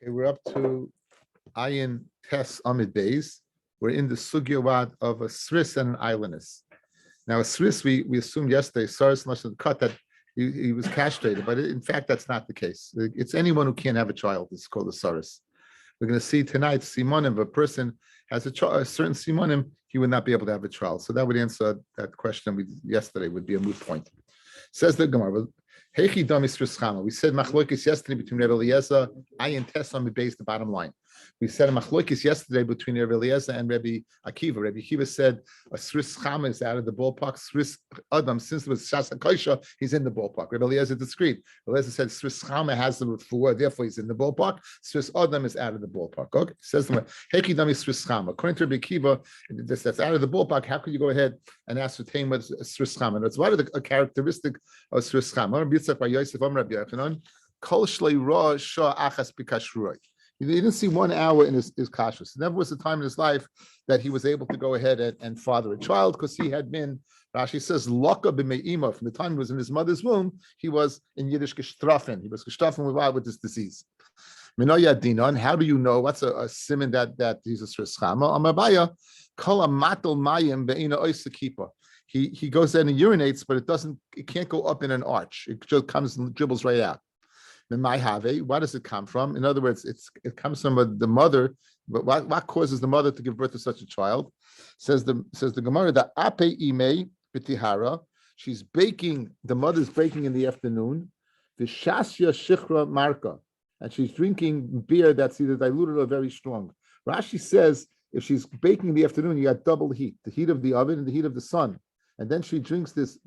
Okay, we're up to Ayin Tes Amid Beis. We're in the Sugyawat of a Sris and an islandess. Now, a Sris, we assumed yesterday, Saris must have cut that he was castrated, but in fact, that's not the case. It's anyone who can't have a child. It's called a Saris. We're going to see tonight, Simonim, if a person has a certain Simonim, he would not be able to have a child. So that would answer that question yesterday, would be a moot point. Says the Gemara, Hechi Dami Sris Chama. We said Machlokes yesterday between Rabbi Eliezer, Ayin Tes Amid Beis, the bottom line. We said a Machlokes yesterday between Rabbi Eliezer and Rabbi Akiva. Rabbi Akiva said a Sris Chama is out of the ballpark. Sris Adam, since it was Shasa Kaisha, he's in the ballpark. Rabbi Eliezer disagreed. Rabbi Eliezer said Sris Chama has the refuah, therefore he's in the ballpark. Sris Adam is out of the ballpark. Okay, says the Hechi Dami Sris Chama. According to Rabbi Akiva, that's out of the ballpark. How could you go ahead and ascertain what's Sris Chama? And it's what a characteristic of Sris Chama. He didn't see 1 hour in his kashrus. There never was a time in his life that he was able to go ahead and father a child because he had been, Rashi says, Loka b'me'ima. From the time he was in his mother's womb, he was in Yiddish gestrafen. He was gestrafen with this disease. Minoya dinon, how do you know? What's a simon that he's a Sris Chama? Amabaya, kol amatel mayim be'ina oisa kipa. He goes in and urinates, but it can't go up in an arch. It just comes and dribbles right out. Why does it come from? In other words, it comes from the mother. But what causes the mother to give birth to such a child? Says the Gemara, the ape ime b'tihara. She's baking. The mother's baking in the afternoon. The shasya shichra marka, and she's drinking beer that's either diluted or very strong. Rashi says if she's baking in the afternoon, you got double heat: the heat of the oven and the heat of the sun. And then she drinks this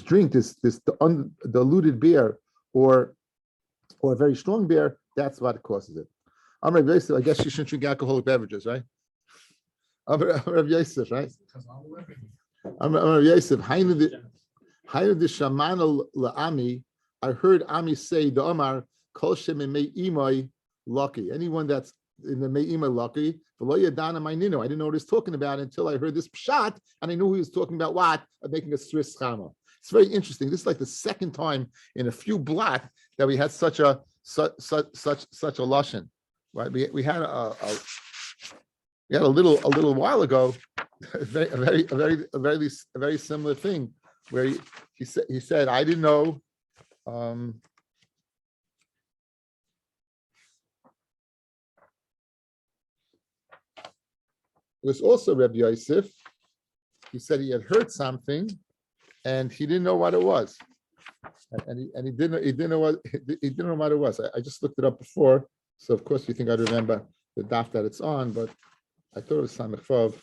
drink, this undiluted beer, or a very strong beer. That's what causes it. I guess she shouldn't drink alcoholic beverages, right? Rav Yosef, right? Rav Yosef, Hainu the Shamana la'ami. I heard Ami say the Omar Kol Shemei Imai Lucky. Anyone that's in the Me'ima Lucky, I didn't know what he's talking about until I heard this pshat, and I knew he was talking about what? Of making a Sris Chama. It's very interesting. This is like the second time in a few blot that we had such a lashon. Right? We had a little while ago a very similar thing where he said I didn't know. It was also Rabbi Yosef. He said he had heard something, and he didn't know what it was, and he didn't know what it was. I just looked it up before, so of course you think I'd remember the daf that it's on, but I thought it was Samech Vav.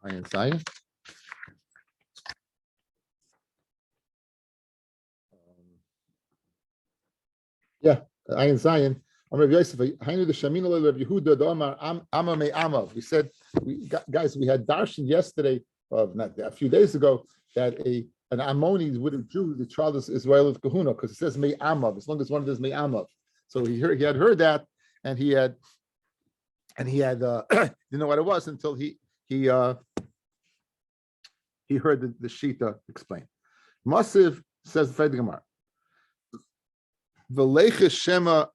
Ayin Zion. Yeah, Ayin Zion. Rabbi Yosef, Hainu the Shamina Rabbi Yehuda the Omar Amma Me Amav. We said, guys, we had darshan yesterday, a few days ago, that an Ammoni would have Jew, the child is Israel of Kahuna, because it says Me Amav, as long as one of them is Me Amav. So he had heard that, and he had didn't know what it was until he heard the Shita explain. Masiv says the Gemara. V'leicha shema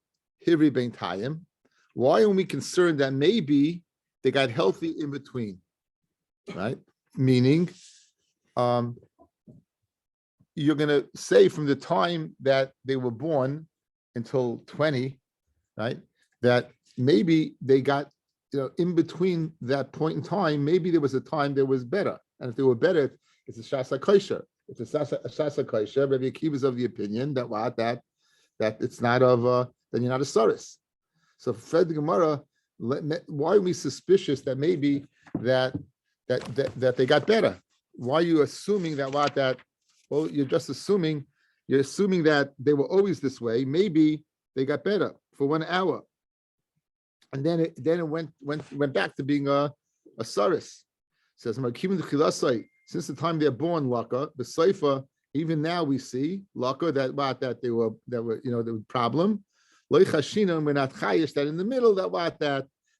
hiri bein tayim. Why are we concerned that maybe they got healthy in between, right? Meaning, you're going to say from the time that they were born until 20, right? That maybe they got, in between that point in time, maybe there was a time that was better. And if they were better, it's a shasa kosher. It's a shasa kosher. Rabbi Akiva is of the opinion that it's not of, then you're not a saris. So Fred the Gemara, why are we suspicious that maybe that they got better? Why are you assuming that well, you're assuming that they were always this way. Maybe they got better for 1 hour. And then it went back to being a saris. It says, since the time they're born, Laka, the Seifa, even now we see Laka that they were the problem. We're not chayish that in the middle that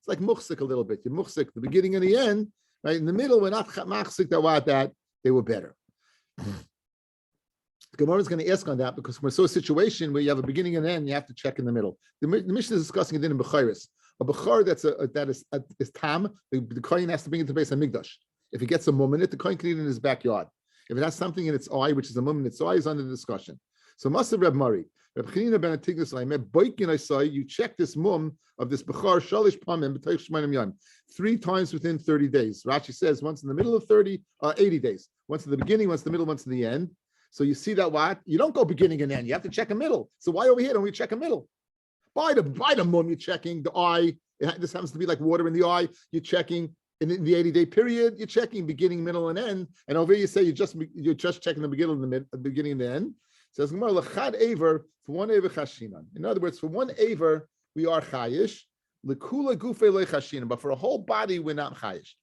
it's like muhsik a little bit. You're muhsik the beginning and the end, right? In the middle, we're not machzik that they were better. Gemara is going to ask on that because we're so a situation where you have a beginning and end, you have to check in the middle. The Mishnah is discussing it in Bechayris. A Bechar that is tam, the kohen has to bring it to base on Migdash. If he gets a mum in it, the kohen can eat it in his backyard. If it has something in its eye, which is a mum in its eye, is under discussion. So Masav Reb Mari, Reb Chanina ben Atignas, I met boikin I saw you check this mum of this Bechar shalish pamim b'tayich shemanim yom 3 times within 30 days. Rashi says once in the middle of 80 days, once in the beginning, once in the middle, once in the end. So you see that what? You don't go beginning and end. You have to check a middle. So why over here don't we check a middle? By the mum, you're checking the eye. This happens to be like water in the eye. You're checking in the 80-day period. You're checking beginning, middle, and end. And over here you say you're just checking the beginning and the beginning and the end. It says lechad aver for one aver chashinan. In other words, for one aver we are chayish. Lekula gufe lechashinan. But for a whole body we're not chayish.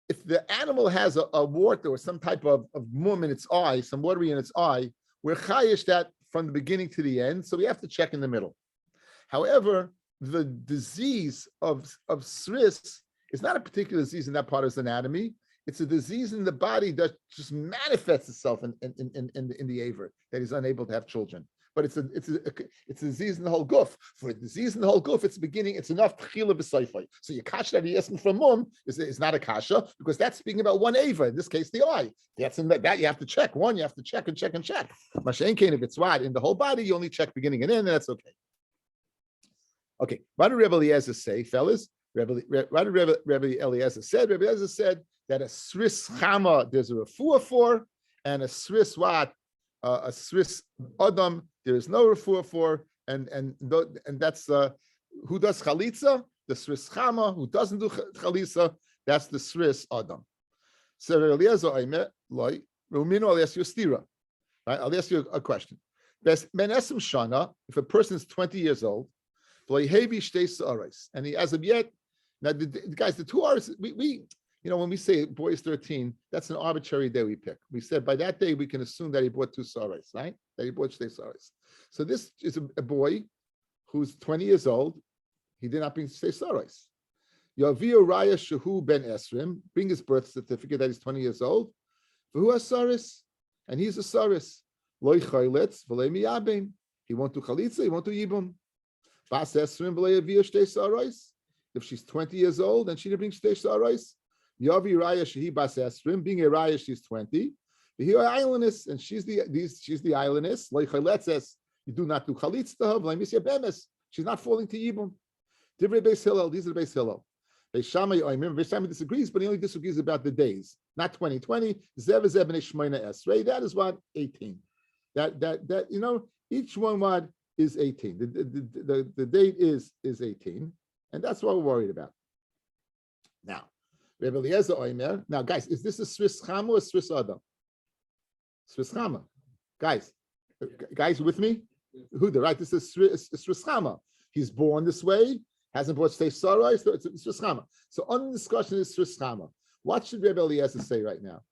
If the animal has a wart or some type of mum in its eye, some watery in its eye, we're chayish that from the beginning to the end, so we have to check in the middle. However, the disease of sris is not a particular disease in that part of his anatomy. It's a disease in the body that just manifests itself in the aver, that he's unable to have children. But it's a disease in the whole guf. For a disease in the whole guf, it's beginning. It's enough tchila b'soifai. So your kasha that he asking for mum is not a kasha because that's speaking about one ava. In this case, the eye. That's in that you have to check. One, you have to check and check and check. Mashen kain if it's what in the whole body, you only check beginning and end, and that's okay. Okay. What did Rabbi Eliezer say, fellas? Rabbi Eliezer said. Rabbi Eliezer said that a sris chama there's a refuah for, and a sris what. A Swiss Adam, there is no refuah for, and that's who does chalitza? The Swiss Chama. Who doesn't do chalitza? That's the Swiss Adam. So Eliezer Aimer, Loi, Rumino, I'll ask you a stira. Right? I'll ask you a question. Ben Esem Shana, if a person is 20 years old, and he as of yet, now guys, the 2 hours, we when we say boy is 13, that's an arbitrary day we pick. We said by that day we can assume that he bought 2 sarais, right? That he bought 2 sarais. So this is a boy who's 20 years old. He did not bring 2 sarais. Yavio Raya Shahu Ben Esrim, bring his birth certificate that he's 20 years old. Who has saris? And he's a saris. Loi chayletz v'lei miyabim. He won't do chalitza, he won't do yibum. Bas Esrim v'lei Yavio Shtei sarais. If she's 20 years old and she didn't bring 2 sarais, Yavi Raya Shehi Bas Esrim, being a Raya, she's 20. Here islandess, and she's the islandess. Like Chaletzes, you do not do chalitz to her. Like Misya Bemes, she's not falling to Yibum. Divrei Beis Hillel, these are the Beis Hillel. Beis Shammai, I remember Beis Shammai disagrees, but he only disagrees about the days, not 2020. Zev Zev and Shmoina Esrei. That is what 18. That each one what is 18. The date is 18, and that's what we're worried about. Now. Rabbi Eliezer Oimer. Now, guys, is this a Swiss Chama or a Swiss Adam? Swiss Chama. Guys with me? Huda, right? This is Swiss Chama. He's born this way, hasn't brought Stei Sarai, so it's Swiss Chama. So on the discussion is Swiss Chama. What should Rabbi Eliezer say right now?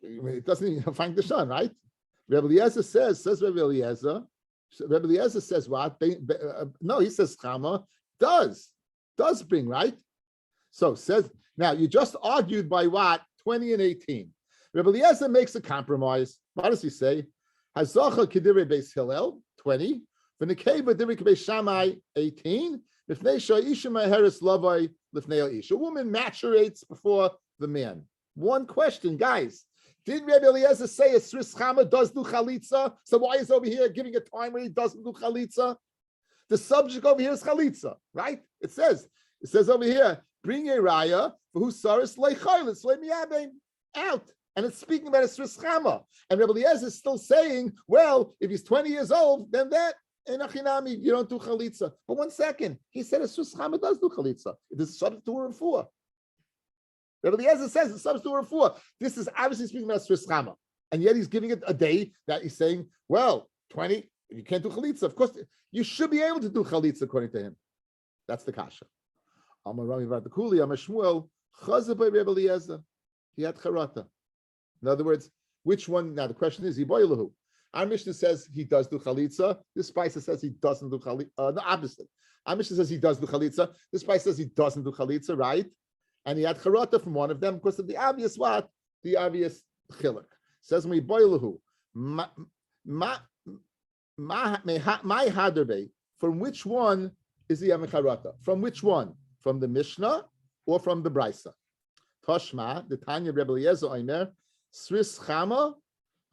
It doesn't even find the Shan, right? Rabbi Eliezer says Rabbi Eliezer says what? No, he says Chama does bring, right? So says, now you just argued by what? 20 and 18. Rabbi Eliezer makes a compromise. What does he say? Hazacha Kedivre Beis Hillel, 20. V'nekeva Divre Beis Shammai, 18. Lifnei Sha'isha Maheres Lavai Lifnei Isha. A woman maturates before the man. One question, guys. Did Rabbi Eliezer say a Swiss Chama does do chalitza? So why is over here giving a time where he doesn't do chalitza? The subject over here is chalitza, right? It says over here, bring a raya for who saris leichaylis leimiyabein out, and it's speaking about a Swiss Chama. And Rabbi Eliezer is still saying, well, if he's 20 years old, then that enachinami you don't do chalitza. But 1 second, he said a Swiss Chama does do chalitza. It is subject to refuah. Rabbi Eliezer says it's subject to refuah. This is obviously speaking about Swiss Chama, and yet he's giving it a day that he's saying, well, 20. If you can't do chalitza, of course, you should be able to do chalitza according to him. That's the kasha. Amar Rami Vardakuli, Amar Shmuel, Chaza by Rebbe Eliezer. He had charata. In other words, which one? Now the question is, Yiboilahu. Our Mishnah says he does do chalitza. This Paisa says he doesn't do chalitza. The opposite. Our Mishnah says he does do chalitza. This Paisa says he doesn't do chalitza, right? And he had charata from one of them because of the obvious what? The obvious chiluk. Says me boilahu. My haderbe. From which one is he having charata? From which one? From the Mishnah or from the Brisa? Toshma, the Tanya Rebbe Eliezer Omer, Sris Chama,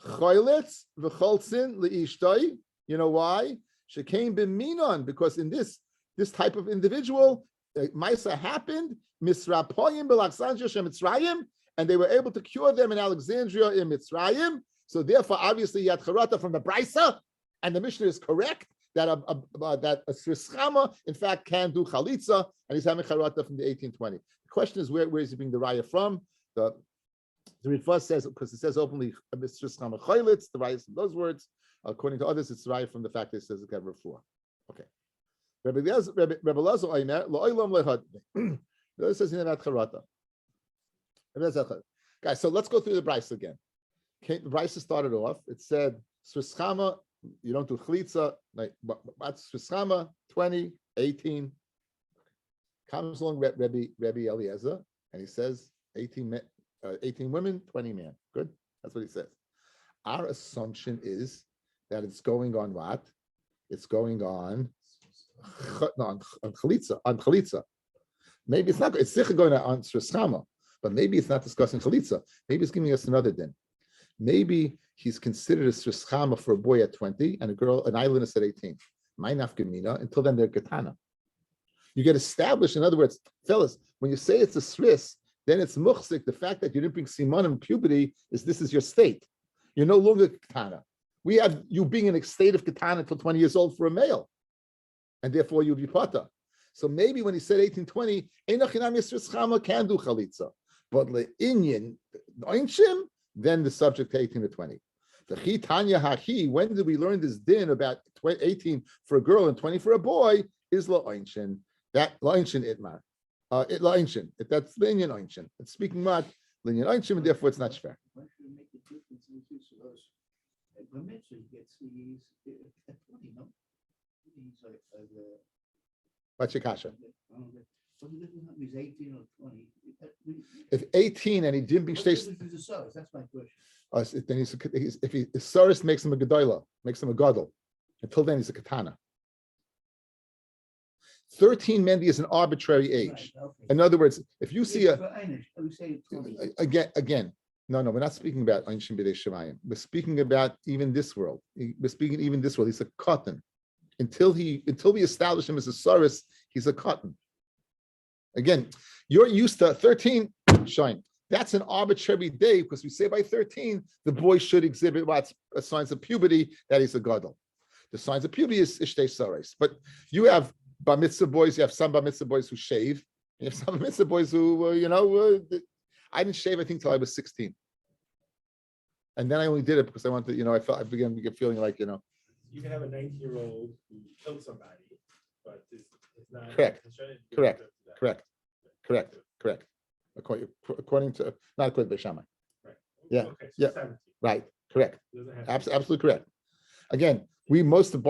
Choylitz, V'cholzin, Le'ishtoi. You know why? She came b'minon, because in this type of individual, Maisa happened, Misrapoyim b'Alexandria Shem Mitzrayim, and they were able to cure them in Alexandria in Mitzrayim. So therefore, obviously, Yad Charata from the Brisa, and the Mishnah is correct that a Sris Chama, in fact, can do Chalitza, and he's having Charata from the 1820. The question is, where is he being the Raya from? The Ritva says, because it says openly, Sris Chama Choylitz, the Raya from those words. According to others, it's Raya from the fact that it says it can refer. Okay. Rabbi Elazar Omer, Lo'olam lehad. This says in that Charata. Guys, so let's go through the Brisa again. Okay, the Brisa started off. It said, Sris Chama, you don't do Chalitza, like what's Sris Chama, 20, 18. Comes along Rabbi Eliezer, and he says 18 women, 20 men. Good? That's what he says. Our assumption is that it's going on what? It's going on Chalitza. Maybe it's not, it's sicher going on Sris Chama, but maybe it's not discussing Chalitza. Maybe it's giving us another din. Maybe he's considered a Sris Chama for a boy at 20 and an islandess at 18. My nafkamina, until then they're katana. You get established, in other words, fellas, when you say it's a Sris, then it's muchzik. The fact that you didn't bring siman and puberty this is your state. You're no longer katana. We have you being in a state of katana until 20 years old for a male, and therefore you'll be pata. So maybe when he said 1820, Einachinam Yisris Chama can do chalitza, but le'inyan oinshim, then the subject to 18 to 20. The chi tanya hachi. When did we learn this din about 18 for a girl and 20 for a boy? Is la'oinshin. That la'oinshin itmar. It la'oinshin. That's le'inyan oinshin. It's speaking what le'inyan oinshin, and therefore it's not shver. Why should we make a difference in the use of those? He gets these at 20, no? He's like What's your kasha? He's 18 or 20. If 18 and he didn't be that's my question. Then if he Saris makes him a gedola, makes him a gadol. Until then, he's a katana. 13 mendi is an arbitrary age. Right, okay. In other words, if you see again, no, we're not speaking about Einshim B'dei Shemayim. We're speaking about even this world. We're speaking even this world. He's a cotton. Until we establish him as a Saris, he's a cotton. Again, you're used to 13 shine. That's an arbitrary day because we say by 13 the boy should exhibit what's signs of puberty, that he's a gadol. The signs of puberty is ishtei saris. But you have bar mitzvah boys, you have some bar mitzvah boys who shave, and you have some bar mitzvah boys who I didn't shave I think till I was 16, and then I only did it because I wanted I began to get feeling like You can have a 19-year-old who killed somebody, but it's not correct. According to not according to Shammai. Right. Yeah. Okay, so Yeah. 17. Right. Correct. Absolutely correct. Again, by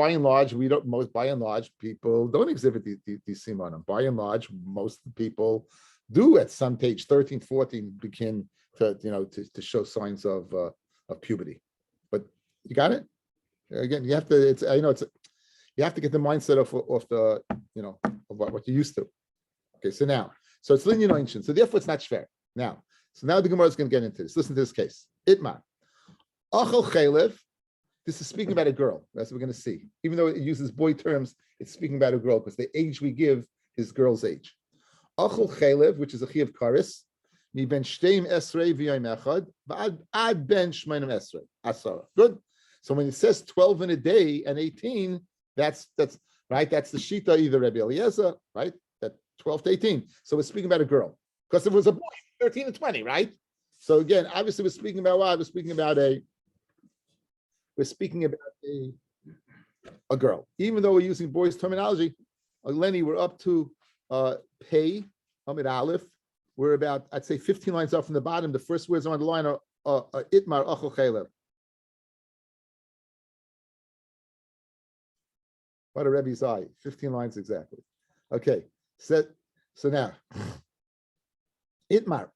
and large, people don't exhibit these simanim. By and large, most people do at some age, 13, 14, begin to show signs of puberty. But you got it. Again, you have to. You have to get the mindset of the of what you're used to. Okay, so it's linear ancient. So therefore, it's not shver. Now the Gemara is going to get into this. Listen to this case. Itmar achol chaylev. This is speaking about a girl. That's what we're going to see. Even though it uses boy terms, it's speaking about a girl because the age we give is girl's age. Achol chaylev, which is a chi of karis, mi ben shteim esrei v'yom echad ad ben shmeinim esrei asara. Good. So when it says 12 in a day and 18, that's right. That's the shita, either Rabbi Eliezer, right? That 12 to 18. So we're speaking about a girl because it was a boy, 13 to 20, right? So again, obviously we're speaking about what? We're speaking about a girl. Even though we're using boys terminology, Lenny, we're up to Pei Amid Aleph. We're about, I'd say, 15 lines up from the bottom. The first words on the line are Itmar Achol Chaylev. What a Rebbe's eye. 15 lines exactly. Okay. So now. Itmar.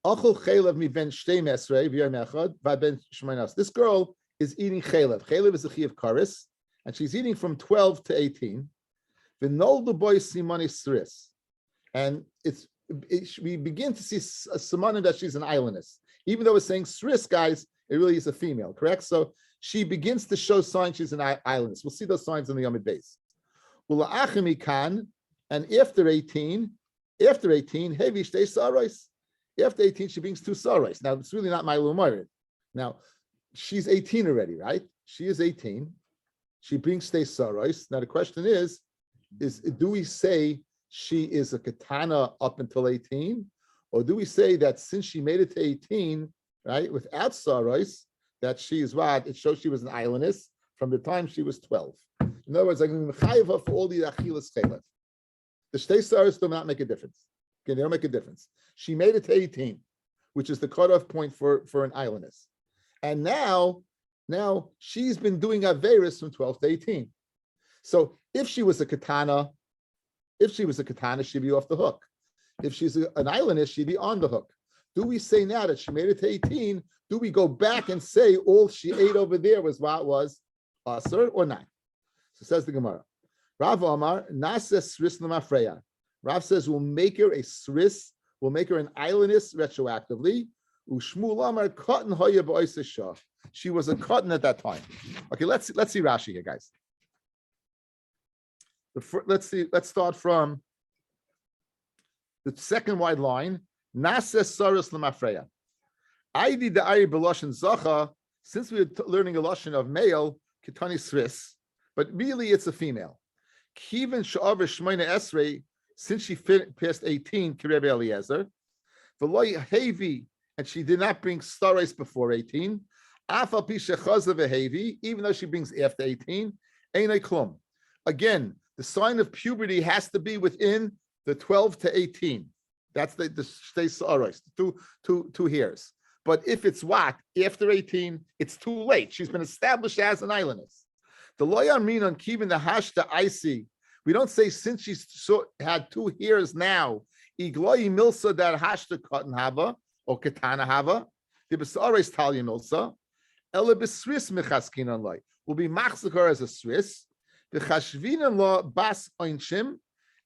This girl is eating chaylev. Chaylev is a chi of karis, and she's eating from 12 to 18. V'nol boy simani sris. And we begin to see a simanim that she's an islandess. Even though it's saying sris, guys, it really is a female, correct? So she begins to show signs she's an islandess. We'll see those signs on the Yomid base. And after 18, heavy stay sarais. After 18, she brings 2 sarais. Now, it's really not my lumarid. Now, she's 18 already, right? She is 18. She brings stay sarais. Now, the question is do we say she is a katana up until 18? Or do we say that since she made it to 18, right, without sarais, that she is what? It shows she was an islandess from the time she was 12. In other words, I'm going to chayiv her for all the achilas chaylev. The shtei sarais do not make a difference. Okay, they don't make a difference. She made it to 18, which is the cutoff point for an islandess. And now she's been doing averis from 12 to 18. So if she was a katana, she'd be off the hook. If she's an islandess, she'd be on the hook. Do we say now that she made it to 18? Do we go back and say all she ate over there was what was asur or not? So says the Gemara. Rav Amar nasa sris l'mafreya. Rav says we'll make her a sris, we'll make her an islandess retroactively. Ushmul Amar cotton hoya b'oisesha. She was a cotton at that time. Okay, let's see Rashi here, guys. Let's start from the second wide line. Nasa saris l'mafreya. Aidi da'ari b'loshen zacha. Since we're learning a lashon of male, kitani sris, but really it's a female. Kivin sha'av shmeina esrei. Since she passed 18, Kireb Eliezer, V'loy hevi, and she did not bring starais before 18. Afal pi shechaza v'hevi, even though she brings after 18, einay klum. Again, the sign of puberty has to be within the 12 to 18. That's the shtei starais, two hairs. But if it's what after 18, it's too late. She's been established as an islandess. The loyar min on kivin the hashta icy. We don't say since she's had 2 hairs now, igloyi milsa that hashta cotton hava or katana hava, the besares talia milsa, ela besris mechaskin loy will be machzakar as a sris, the chashvin law bas oinshim,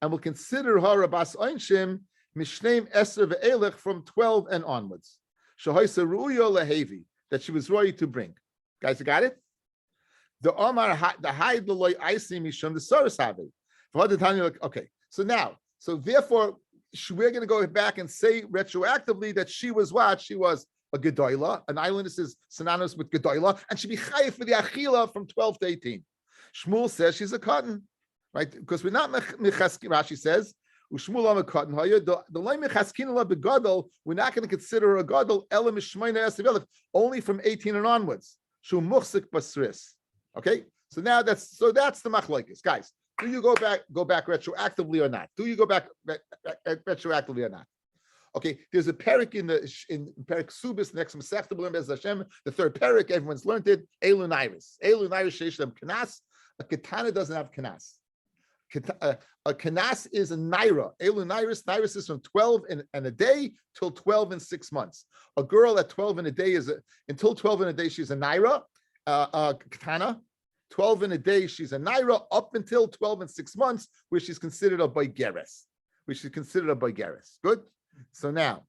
and will consider her a bas oinshim mishneim eser ve'elech from 12 and onwards. Shahoisa ruyo lehevi that she was ready to bring. Guys, you got it? The Omar the hide the loy icing mishum the saras have. Okay, so therefore, we're going to go back and say retroactively that she was what? She was a gedoyla. An islandess is synonymous with gedoyla, and she be chayiv for the achila from 12 to 18. Shmuel says she's a cotton, right? Because we're not mechaskin. Rashi says, "Ushmuel am a cotton." The loy mechaskin la begadol. We're not going to consider her a gadol elam mishmeina esivelef only from 18 and onwards. Shu muchsik basris. Okay, so that's the machlokes, guys. Do you go back retroactively or not? Do you go back retroactively or not? Okay, there's a parak in parak subis next to Masechta B'Lim Bez Hashem. The third parak, everyone's learned it. Elun iris sheishem kanas. A katana doesn't have kanas. A kanas is a naira. Elun iris is from 12 and a day till 12 and 6 months. A girl at 12 and a day until 12 and a day she's a naira. Katana. 12 in a day, she's a naira up until 12 and 6 months, where she's considered a boigeres. Good. So now,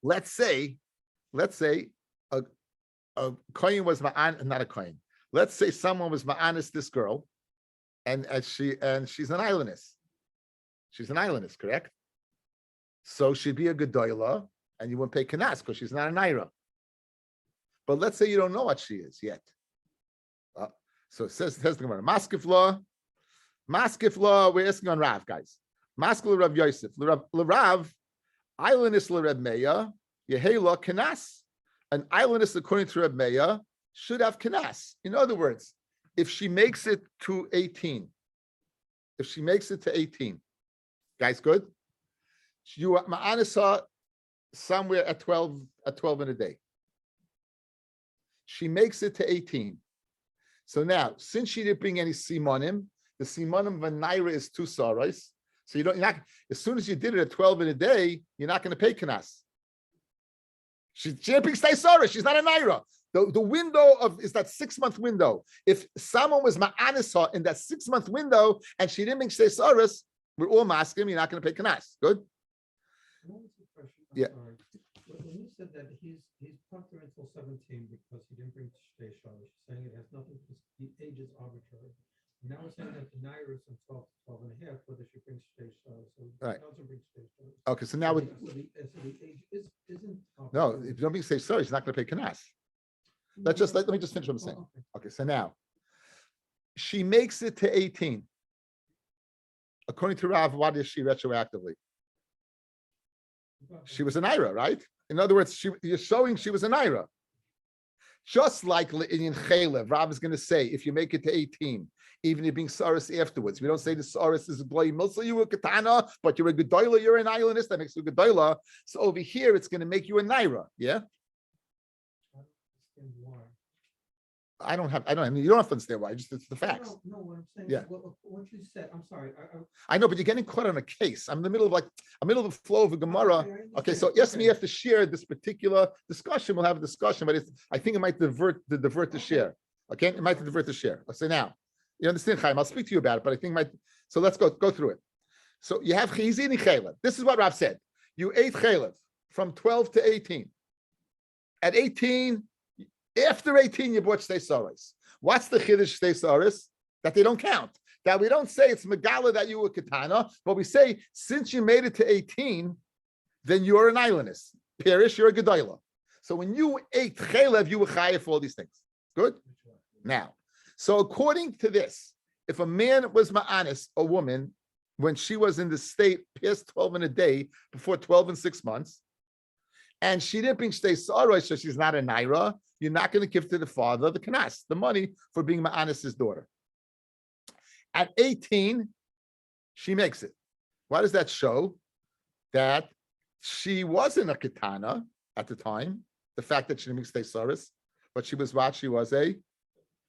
let's say a kohen was ma'an, not a kohen. Let's say someone was ma'anis this girl, and she's an islandess. She's an islandess, correct? So she'd be a gedoyla, and you wouldn't pay kanas because she's not a naira. But let's say you don't know what she is yet. So it says the Gemara, Maskif law, we're asking on Rav, guys. Maskil Rav Yosef, Rav, islandess Reb Meya, Yehela Kanas. An islandess, according to Reb Meya, should have Kanas. In other words, if she makes it to 18, guys, good? You ma'anisa somewhere at 12 in a day. She makes it to 18. So now, since she didn't bring any simonim, the simanim of a naira is 2 saras. So you're not, as soon as you did it at 12 in a day, you're not going to pay kanas. She didn't bring stay saras. She's not a naira. The window is that 6-month window. If someone was ma'anisa in that 6-month window and she didn't bring stay saras, we're all masking, you're not going to pay kanas. Good? What was the question? I'm Yeah. sorry. When you said that he's pumped until 17 because he didn't bring shtei shalosh, saying it has nothing, the age is arbitrary. Now we're saying that the naira is from 12 to 12 and a half, whether she brings shtei shalosh, so he Right. doesn't bring shtei shalosh. Okay, so now So the age isn't. no, if you don't bring stay saras, you're not going to pay kanas. Let me just finish what I'm saying. Oh, okay. Okay, so now she makes it to 18. According to Rav, what is she retroactively? She was an Naira, right? In other words, you're showing she was a Naira. Just like in Chalev, Rav is going to say, if you make it to 18, even if you're being Saris afterwards, we don't say the Saris is a Bloy Milsa, you were Katana, but you're a Gedola, you're an islandist, that makes you a Gedola. So over here, it's going to make you a Naira, yeah? I don't mean, you don't have to understand why. It's the facts. No, what I'm saying. Yeah. What you said. I'm sorry. I know, but you're getting caught on a case. I'm in the middle of the flow of a Gemara. Okay, so yes, me have to share this particular discussion. We'll have a discussion, but I think it might divert the share. Okay, it might divert the share. I'll say now. You understand, Chaim? I'll speak to you about it, but I think so let's go through it. So you have Chizini Chalev. This is what Rav said. You ate Chalev from 12 to 18. At 18. After 18, you bought Shtei Saras. What's the Chiddush Shtei Saras? That they don't count. That we don't say it's Megala that you were Katana, but we say since you made it to 18, then you're an islandist. Perish, you're a Gedola. So when you ate Chalev, you were Chayav for all these things. Good? Now, so according to this, if a man was Ma'anis, a woman, when she was in the state past 12 in a day, before 12 and 6 months, and she didn't bring Shtei Saras, so she's not a Naira, you're not going to give to the father the kanas, the money for being Ma'anis' daughter. At 18, she makes it. Why does that show? That she wasn't a katana at the time, the fact that she didn't make Shtei Saras, but she was what? She was a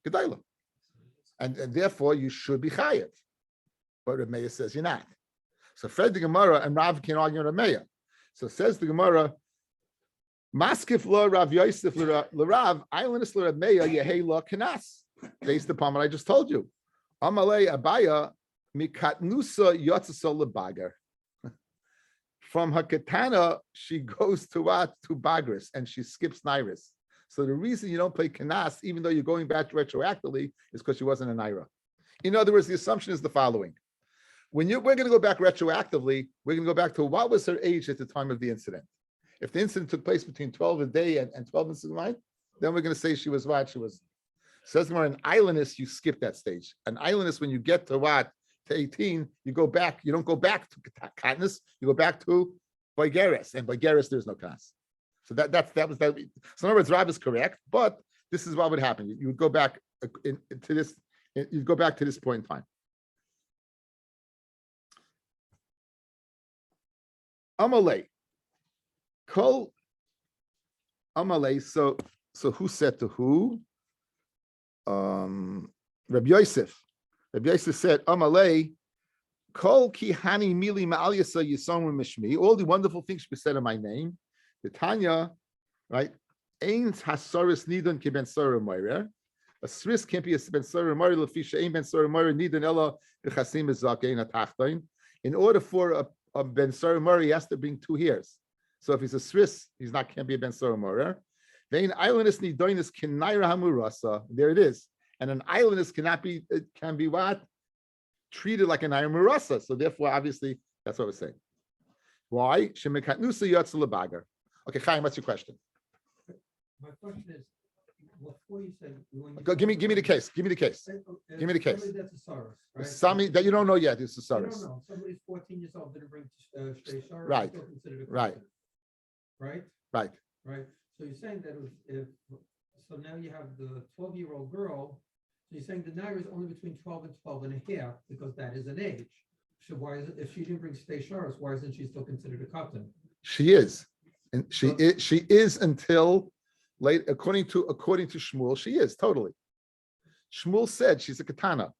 Gedaila. And therefore, you should be chayav. But Rameya says you're not. So Fred the Gemara and Rav can argue on Rameya. So says the Gemara, Maskif lo Rav Yosef lo Rav, islandist lo Rav Meya yehei lo kanas. Based upon what I just told you. Amalei Abaya mikatnusa yotzasa lebager. From her katana, she goes to what? To bagris, and she skips nairis. So the reason you don't pay kanas, even though you're going back retroactively, is because she wasn't a naira. In other words, the assumption is the following. We're going to go back retroactively, we're going to go back to what was her age at the time of the incident. If the incident took place between 12 a day and 12 and 6 night, then we're going to say she was what? She was. Says more an islandist, you skip that stage. An islandist, when you get to what? To 18, you go back. You don't go back to katniss. You go back to Boigeres. And Boigeres, there's no kanas. So that was that. So in other words, Rab is correct, but this is what would happen. You would go back to this. You'd go back to this point in time. Amalei. Kol Amalei. So who said to who? Rabbi Yosef. Rabbi Yosef said, Amalei, Kol Kihani Mili Ma'al Yasa Yisomru Mishmi. All the wonderful things we said in my name. The Tanya, right? Ein Hasaris Nidon Ki Ben Sora Moira. A Swiss can't be a Ben Sora Moira. Lefisha Ein Ben Sora Moira Nidon Ella B'Chasim Ezakein Atachtain. In order for a Ben Sora Moira, he has to bring 2 hairs. So if he's a Swiss, can't be a Ben Sora Moira. Then islandist nidoinus kinaira hamurasa. There it is. And an islandist can be what? Treated like an naira murasa. So therefore, obviously, that's what we're saying. Why? Shemekatnusa yatsa lebager. Okay, Chaim, what's your question? My question is, before you said, Give me the case. Give me the case. Give me the case. That's a Saras, right? Somebody that you don't know yet is a I don't Saras. know. Somebody's 14 years old, didn't bring Shtei Saras. Right. Still considered a Right. Christian. Right? Right. Right. So you're saying that so now you have the 12-year-old girl. So you're saying the naira is only between 12 and 12 and a half because that is an age. So why is it, if she didn't bring Shtei Saras, why isn't she still considered a katan? She is, and she is until late. According to Shmuel, she is totally. Shmuel said she's a katana.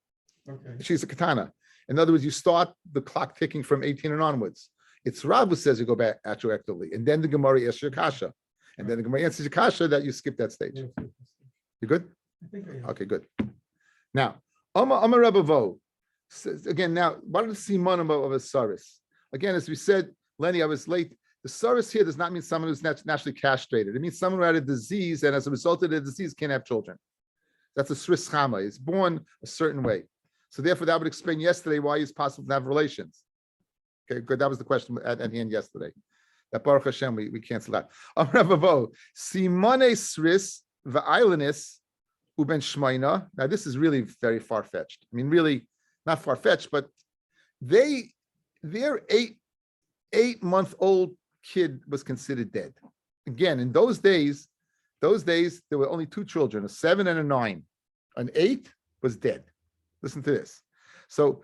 Okay. She's a katana. In other words, you start the clock ticking from 18 and onwards. It's Rav who says you go back retroactively, and then the Gemara asks your kasha, and then the Gemara answers your kasha that you skip that stage. Yes, yes, yes. You good? I think I am. Okay, good. Now, Amar Rabbi Vo says again. Now, what is the simanim of a saris? Again, as we said, Lenny, I was late. The saris here does not mean someone who's naturally castrated. It means someone who had a disease, and as a result of the disease, can't have children. That's a sris chama. He's born a certain way. So therefore, that would explain yesterday why it's possible to have relations. Okay, good. That was the question at the end yesterday. That Baruch Hashem, we cancel that. Simone sris v'ailenis uben shmaina. Now, this is really very far-fetched. I mean, really not far-fetched, but their 8-month-old kid was considered dead. Again, in those days, there were only 2 children, a 7 and a 9. An 8 was dead. Listen to this. So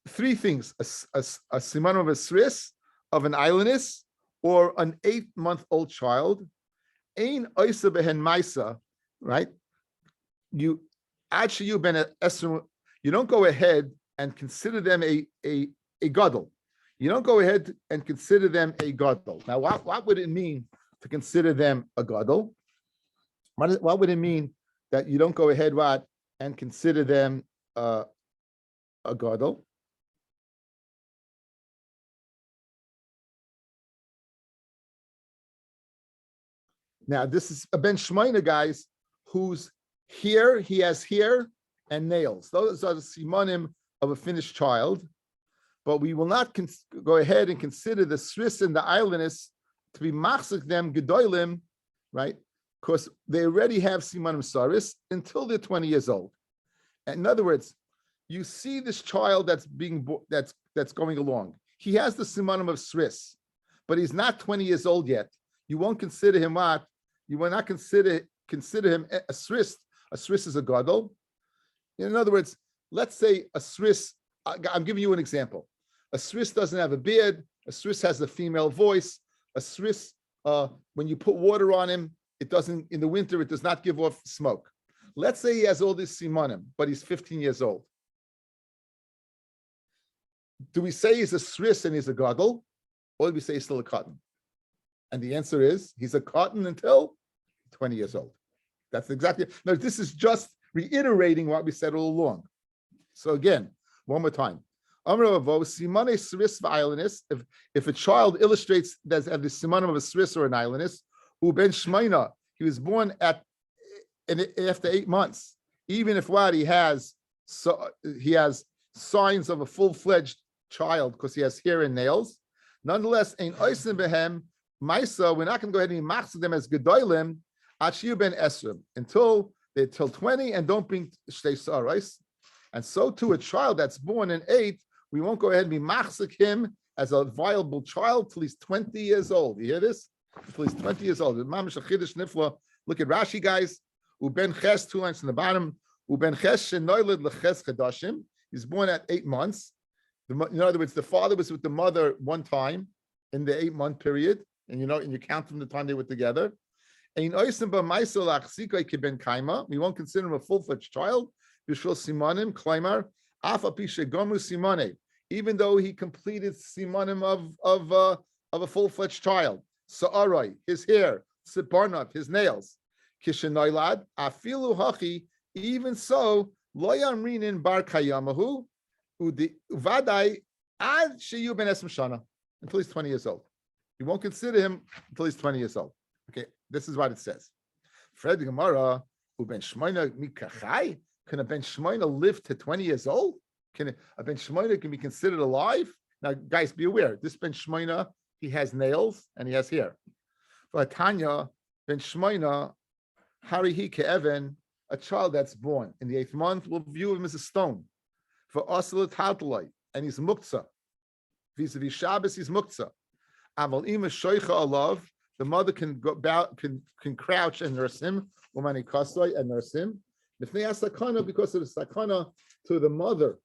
3 things: a siman of a sris, of an islandess, or an 8-month-old child. Ein oisa behen maisa, right? You don't go ahead and consider them a gadol. You don't go ahead and consider them a gadol. Now, what would it mean to consider them a gadol? What would it mean that you don't go ahead and consider them a gadol? Now, this is a ben shmeina, guys, who's here, he has hair and nails. Those are the simanim of a finished child. But we will not go ahead and consider the sris and the islandess to be machzik them gedolim, right? Because they already have simanim saris until they're 20 years old. And in other words, you see this child that's going along. He has the simanim of sris, but he's not 20 years old yet. You won't consider him what? You will not consider him a sris. A sris is a gadol. In other words, let's say a sris. I'm giving you an example. A sris doesn't have a beard. A sris has a female voice. A sris, when you put water on him, it doesn't. In the winter, it does not give off smoke. Let's say he has all this simanim, but he's 15 years old. Do we say he's a sris and he's a gadol, or do we say he's still a cotton? And the answer is he's a cotton until 20 years old. That's exactly. No, this is just reiterating what we said all along. So again, one more time. If a child illustrates that the simanim of a sris or an islandess, uben shmeina, he was born after 8 months. Even if he has signs of a full-fledged child because he has hair and nails. Nonetheless, ein oisin behem maisa. We're not going to go ahead and machzir them as gedolim achiu ben esrim until they're till 20 and don't bring shtei sarais. And so too, a child that's born in 8, we won't go ahead and be machzik him as a viable child till he's 20 years old. You hear this? Till he's 20 years old. Mamish achidish nifla. Look at Rashi, guys. Uben ches, 2 lines in the bottom. Uben ches shenoiled leches chadashim. He's born at 8 months. In other words, the father was with the mother one time in the 8-month period, and you count from the time they were together. We won't consider him a full-fledged child. Even though he completed simanim of a full-fledged child. Sa'arai, his hair, Siparnav, his nails. Kishenoilad, afilu hachi, even so, lo yamrinin bar kayamahu, uvadai ad sheyu ben esem shana, until he's 20 years old. You won't consider him until he's 20 years old. Okay, this is what it says. Fred Gemara, uben shmoina mikachai, can a ben shmoina live to 20 years old? Can a ben shmoina can be considered alive? Now, guys, be aware, this ben shmoina, he has nails and he has hair. For Tanya, ben shmoina, harihi ke'even, a child that's born in the 8th month, will view him as a stone. For Asla Tatalai, and he's muktzah. Vis-a-vis Shabbos, he's muktzah. Aval ima shoicha alav, the mother can go about, can crouch and nurse him, umani kasoi and nurse him. If they ask sakana, because of the sakana to the mother,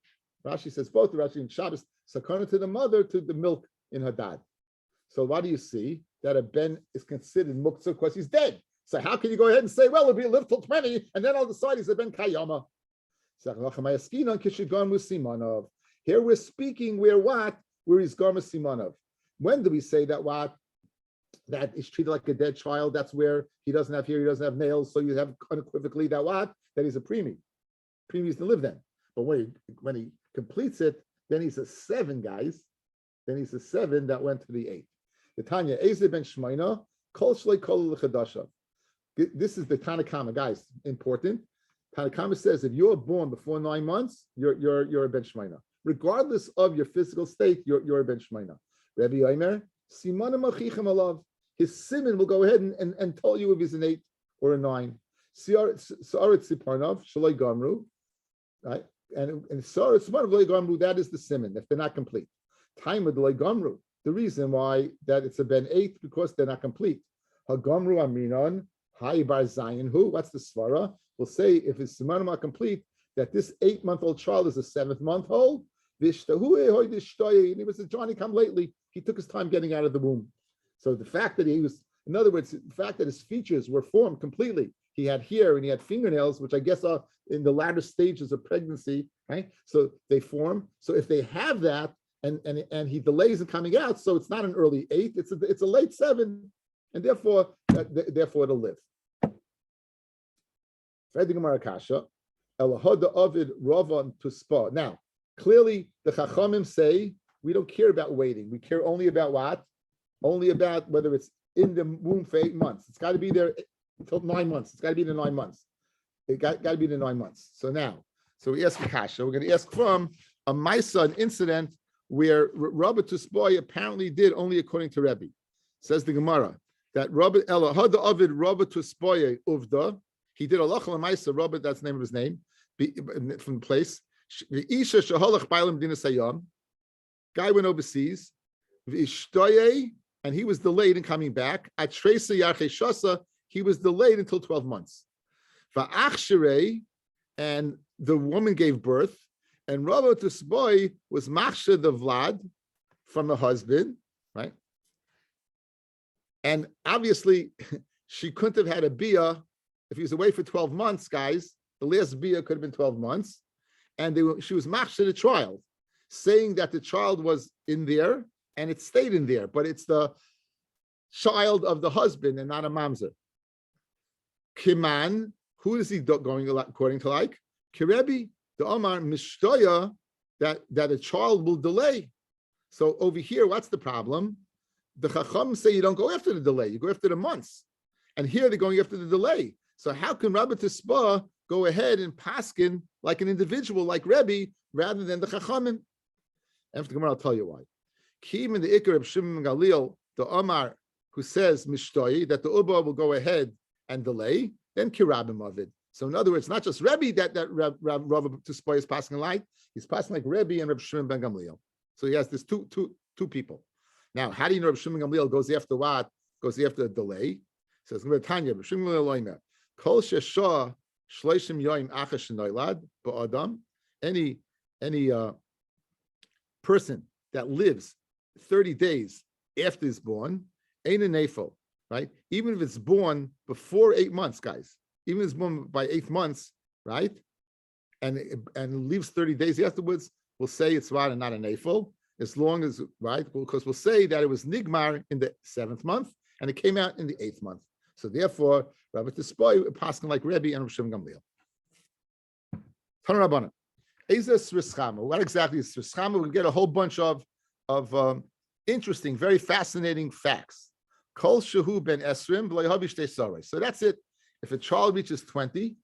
Rashi says both Rashi and Shabbos, sakana to the mother, to the milk in her dad. So what do you see? That a ben is considered muktzah because he's dead. So how can you go ahead and say, well, it'll be live till 20, and then I'll decide he's a ben kayama? Here we're speaking where what? Where he's garma simanov. When do we say that what? That is treated like a dead child. That's where he doesn't have hair, he doesn't have nails. So you have unequivocally that what? That he's a preemie. Preemies to live then. But when he completes it, then he's a 7, guys. Then he's a 7 that went to the 8. The Tanya, Eze ben Shmaina, Kol Shlei Kol L'Chadasha. This is the Tanakama, guys. Important. Tanakama says if you're born before 9 months, you're a ben Shmaina. Regardless of your physical state, you're a ben Shmaina. Rabbi Yomer, Simanim Achichem Alav. His siman will go ahead and tell you if he's an 8 or a 9. Sa'aret Siparnav, Shalai Gamru, right? And Sa'aret Siparnav, Shalai Gamru, that is the siman, if they're not complete. Time with Shalai Gamru. The reason why that it's a ben 8, because they're not complete. Hagamru Aminon, Hai Bar Zayin Hu, what's the Svara? We'll say if his simanim are complete, that this 8-month-old child is a 7th-month-old. And he was a Johnny come lately. He took his time getting out of the womb. So the fact that he was, in other words, the fact that his features were formed completely. He had hair and he had fingernails, which I guess are in the latter stages of pregnancy, right? So they form. So if they have that and he delays in coming out, so it's not an early 8, it's a late 7, and therefore it'll live. Now, clearly the Chachamim say we don't care about waiting. We care only about what? Only about whether it's in the womb for 8 months. It's got to be there until 9 months. It's got to be the 9 months. It got to be the 9 months. So we ask Kasha. We're going to ask from a Maisa, an incident where Rabbi Tusboy apparently did only according to Rabbi. Says the Gemara that Rabbi Elahada Avid Rabbi Tusboy Uvda. He did Allah Maisa. Rabbi, that's the name of his name from the place. The Isha Shahalach Bailam Dina Sayam. Guy went overseas. And he was delayed in coming back. At Tresa Yarche Shasa, he was delayed until 12 months. Va'achsherei, and the woman gave birth, and Rabbi Tusboy was machsher the Vlad from the husband, right? And obviously, she couldn't have had a bia if he was away for 12 months, guys. The last bia could have been 12 months. And she was machsher the child, saying that the child was in there, and it stayed in there, but it's the child of the husband and not a mamzer. Kiman, who is he going according to like? Kirebi, the Omar Mishtoya, that a child will delay. So over here, what's the problem? The Chacham say you don't go after the delay, you go after the months. And here they're going after the delay. So how can Rabbi Tispa go ahead and paskin like an individual, like Rebbe, rather than the Chachamim? After the Gemara, I'll tell you why. Kim in the Iker of Shimon Galil, the Omar who says Mishtoi, that the Uba will go ahead and delay, then Kirabim of it. So in other words, not just Rebbe that Rabbi Tusboy is passing like, he's passing like Rebbe and Rabbi Shimon ben Gamliel. So he has this two people. Now, how do you know Rabbi Shimon ben Gamliel goes after what? Goes after a delay. It says Tanya, Rabbi Shimon ben Gamliel, Kol Sheshah Shleishim Yoim Achash Noilad Ba'adam. Any person that lives 30 days after it's born, ain't a nafel, right? Even if it's born before 8 months, guys, even if it's born by 8 months, right? And leaves 30 days afterwards, we'll say it's right and not a nafel, as long as, right? Because we'll say that it was nigmar in the 7th month and it came out in the 8th month. So therefore, Rabbi Tisboy passing like Rebbe and Rabbi Shimon Gamliel. Tanarabana. What exactly is Srischama? We get a whole bunch of interesting, very fascinating facts. Kol shehu ben esrim v'lo shtei saros. So that's it. If a child reaches 20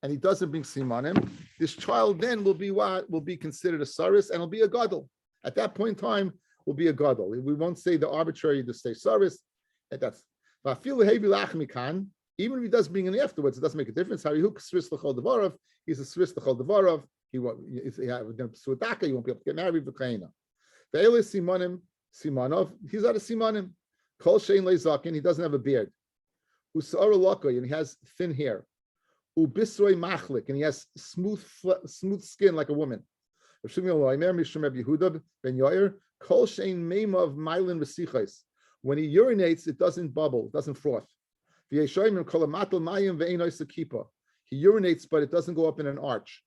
and he doesn't bring simanim, this child then will be what? Will be considered a saris and will be a gadol. At that point in time, will be a gadol. We won't say the arbitrary to stay saris. And that's even if he does bring in afterwards, it doesn't make a difference. He's a sris l'chol devarov. He won't be able to get married. Ve'ele simanov, he's out of simanim. Kol shein leizakin, he doesn't have a beard. Usara lokoy, and he has thin hair. Ubisroi machlik, and he has smooth skin like a woman. Kol shein meimav mylin v'sichos. When he urinates, it doesn't bubble, it doesn't froth. He urinates, but it doesn't go up in an arch.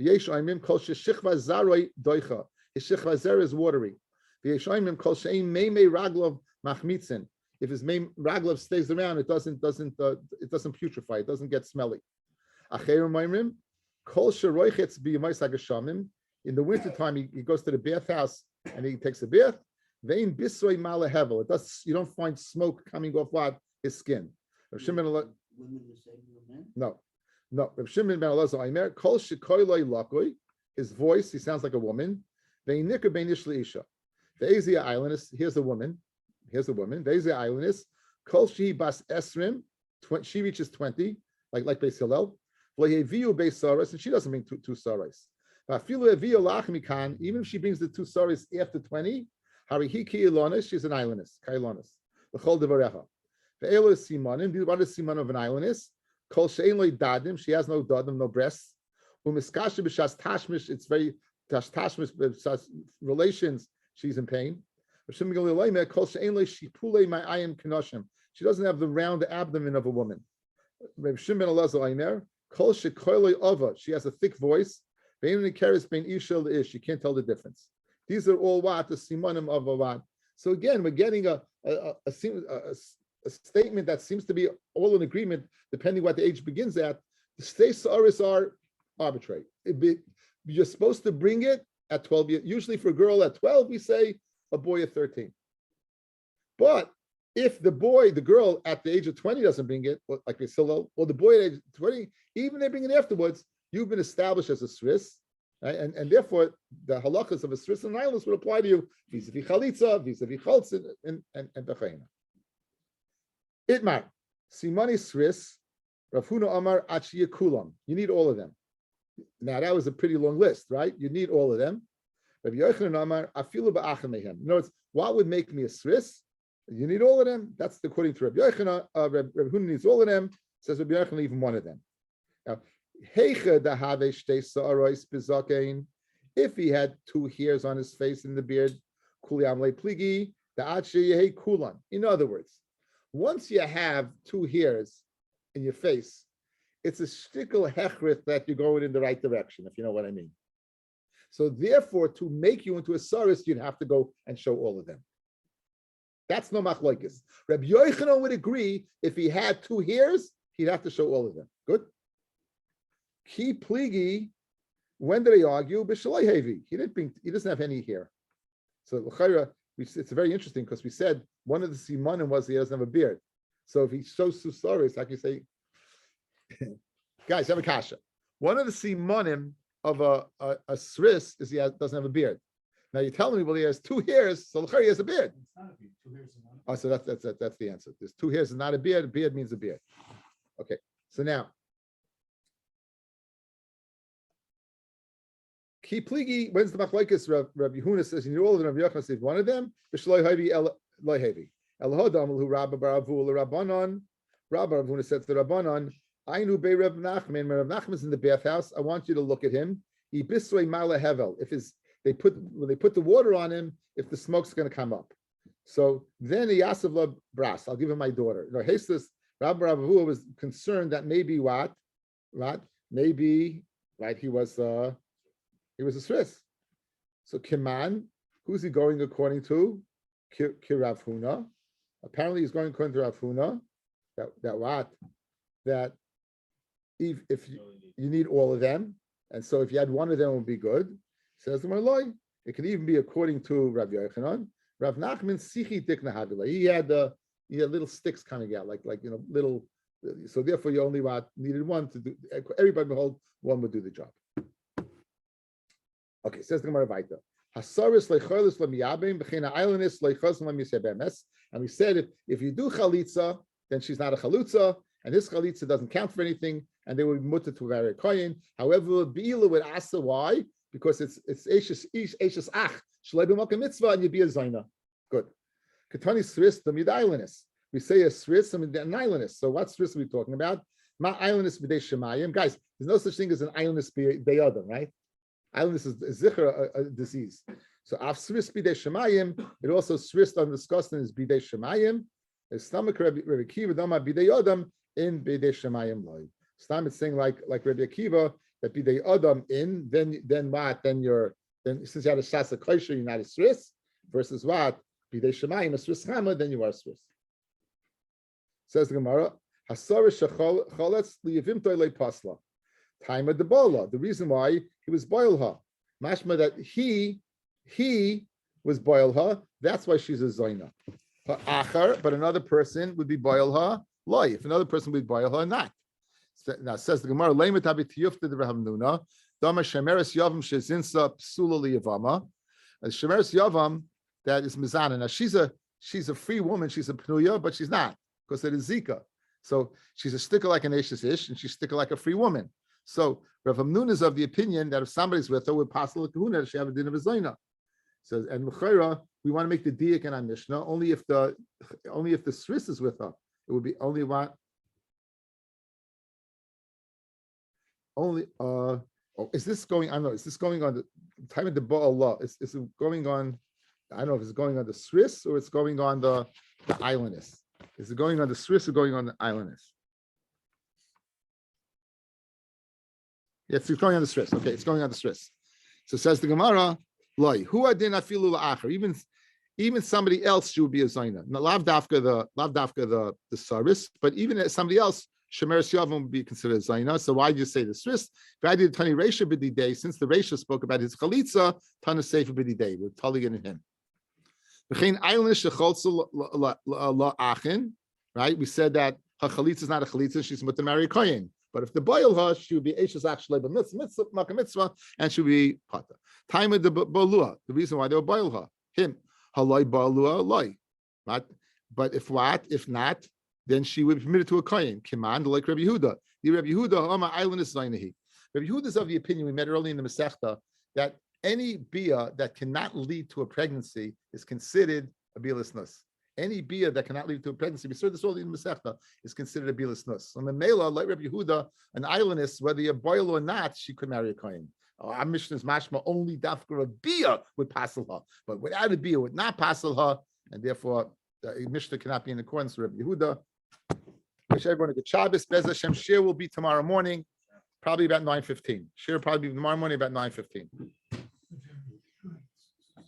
V'yesh oimrim kol sheshichva zaroi doicha. His shichva zer is watery. V'yesh oimrim kol she'ein meimei raglov machmitzin. If his main raglov stays around, it doesn't putrefy. It doesn't get smelly. Acherim oimrim kol sheroichetz b'yomais hagashamim. In the wintertime, he goes to the bathhouse and he takes a bath. Vein bisroi mala hevel. It does. You don't find smoke coming off what his skin. Women the same as men? No. Reb Shimon ben Elazar Aimer kol shekoiloi lakoi. His voice, he sounds like a woman. Vein nikar beinish leisha. Ve'ezia islandess. Here's a woman. Ve'ezia islandess. Kol shehi bas esrim. She reaches 20, like Beis Hillel. V'leheviu beis saras, and she doesn't bring two saras. Even if she brings the two saras after 20. She's an islandess. The chol devarecha. Ve'elo is simanim. What is siman of an islandess? Kol she'ein lo dadim. She has no dadim, no breasts. Umiskashe b'shas tashmish. It's very tashmish relations. She's in pain. Kol she'ein lo shipulei ma'ayim kenoshim. She doesn't have the round abdomen of a woman. Reb Shimon ben Elazar Aimer. Kol she'koiloi ova. She has a thick voice. Ve'en nikeres bein isha le'ish. She can't tell the difference. These are all what the simanim of a what. So again, we're getting a statement that seems to be all in agreement, depending what the age begins at. The state saris are arbitrary. You're supposed to bring it at 12 years. Usually for a girl at 12, we say a boy at 13. But if the girl at the age of 20 doesn't bring it, like we still, or the boy at age 20, even they bring it afterwards, you've been established as a Swiss. Right? And therefore, the halachas of a Swiss and islands would apply to you vis-a-vis chalitza, vis-a-vis cholz, and b'chayna. Itmar, simani Swiss, Rav Huna Amar Achiya Kulam. You need all of them. Now that was a pretty long list, right? You need all of them. Rabbi Yochanan Amar Afilu ba'achem mehem. In other words, what would make me a Swiss? You need all of them. That's according to Rabbi Yochanan. Rabbi Huna needs all of them. Says Rabbi Yochanan even one of them. Now, if he had 2 hairs on his face in the beard, in other words, once you have 2 hairs in your face, it's a shtickle hechrith that you're going in the right direction, if you know what I mean. So therefore, to make you into a saris, you'd have to go and show all of them. That's no machlokes. Rabbi Yochanan would agree if he had 2 hairs, he'd have to show all of them. Good. Ki pligi, when did they argue? B'shalei hevi. He doesn't have any hair. So it's very interesting because we said one of the simanim was he doesn't have a beard. So if he shows 2 stories, like you say, guys, have a kasha. One of the simanim of a Swiss is he doesn't have a beard. Now you're telling me, well, he has 2 hairs, so he has a beard. It's not a beard. 2 hairs is not a beard. Oh, so that's the answer. There's 2 hairs and not a beard. A beard means a beard. Okay, so now. Ki pligi, when's the machlokes? Rabbi Huna says, you know all of them. Rabbi Yochanan says one of them. B'shloi hevi loy hevi. El hodam who Rabbi Baravu Rabbanon. Rabbi Huna said to the Rabbanon, I knew Bei Rav Nachman. When Rav Nachman is in the bathhouse, I want you to look at him. He bisrei mala hevel. When they put the water on him, if the smoke's going to come up. So then he asked of Bras, I'll give him my daughter. You know, Hastus, Rabbi Baravu was concerned that maybe maybe he was a Swiss. So Kiman, who's he going according to? Rav Huna. Apparently he's going according to Rav Huna. That if you need all of them, and so if you had one of them, it would be good. Says the Marloi. It could even be according to Rabbi Yochanan. Rav Nachman sichi dikna havila. He had little sticks coming out, like little. So therefore, you only needed one to do. Everybody behold, one would do the job. Okay, says the Gemara Vaita. Hasaris leicholis lemiyabim b'china islandis leichos lemisebemes. And we said if you do chalitza, then she's not a chalutza, and this chalitza doesn't count for anything, and they will be mutter to vary koyin. However, Beila would ask why, because it's eishes ach shlei b'malka mitzvah, and you be a zayna. Good. Katani sris the midailinus. We say a sris and an islandess. So what sris are we talking about? Ma islandess b'dei shemayim. Guys, there's no such thing as an islandess b'yadam, right? Islandess is zikr, a disease. So af sris b'dei shemayim. It also sris on discussing is b'dei shemayim. His stomach Rabbi Akiva dama b'dei yadam in b'dei shemayim loy. Stam it's saying like Rabbi Akiva, that be they Adam in, then what? Then since you had a Shasa Kaisha, you're not a Sris, versus what? Be they Shemayim, a Sris Chama, then you are a Sris. Says the Gemara, Hasarish Chaletz Liyavim Toile Pasla. Time of the Bola. The reason why he was boil her. Mashma that he was boil her, that's why she's a Zaina. But another person would be boil her loy. If another person would boil her, not. Now says the Gemara, Leimet Abitiyufta de Rahamnuna, Dama Shemeres Yavam Shezinsa Psula Liyavama. Shemeres Yavam, that is Mizana. Now she's a free woman, she's a Pnuya, but she's not, because it is Zika. So she's a sticker like an Ashes Ish, and she's sticker like a free woman. So Rav Hamnun is of the opinion that if somebody's with her, would pass the kahuna, she have a din of a Zaina. So and Mechaira, we want to make the diak in our Mishnah only if the Sris is with her. It would be only what. Only is this going? I don't know. Is this going on the time of the Ba'allah? Is it going on? I don't know if it's going on the Sris or it's going on the islandess. Is it going on the Sris or going on the islandess? Yes, it's going on the Sris. Okay, it's going on the Sris. So says the Gemara, Loi, who adin afilu la'acher? Even somebody else should be a Zaina. Not lav dafka the Saris, but even somebody else, Shemeres Yavam would be considered a Zaina. So why did you say the Sris? If I did Tani Reisha B'di Day, since the Reisha spoke about his Chalitza, Tana Sefer B'di Day, with Taligan and him. Right? We said that her Chalitza is not a Chalitza, she's with the Mary Kohen. But if the boil her, she would be Eishes actually mitzvah, and she would be Pata. Time of the Bolua, the reason why they would boil her. Him. Haloi Bolua Loi. But if not, then she would be permitted to a Kohen. Kiman, like Rabbi Yehuda. The Rabbi Yehuda, Hama island is Zainahi. Rabbi Yehuda is of the opinion we met early in the Masechta that any bia that cannot lead to a pregnancy is considered a bilas nus. Any bia that cannot lead to a pregnancy, we saw this early in the Masechta, is considered a bilas nus. On the Mela, like Rabbi Yehuda, an islandess, whether you boil or not, she could marry a Kohen. Our Mishnah is mashma only dafka a bia would passel her, but without a bia would not passel her, and therefore the Mishnah cannot be in accordance with Rabbi Yehuda. Wish everyone a good Shabbos. Bez Hashem, shir will be tomorrow morning, probably about 9:15. Shir probably be tomorrow morning about 9:15.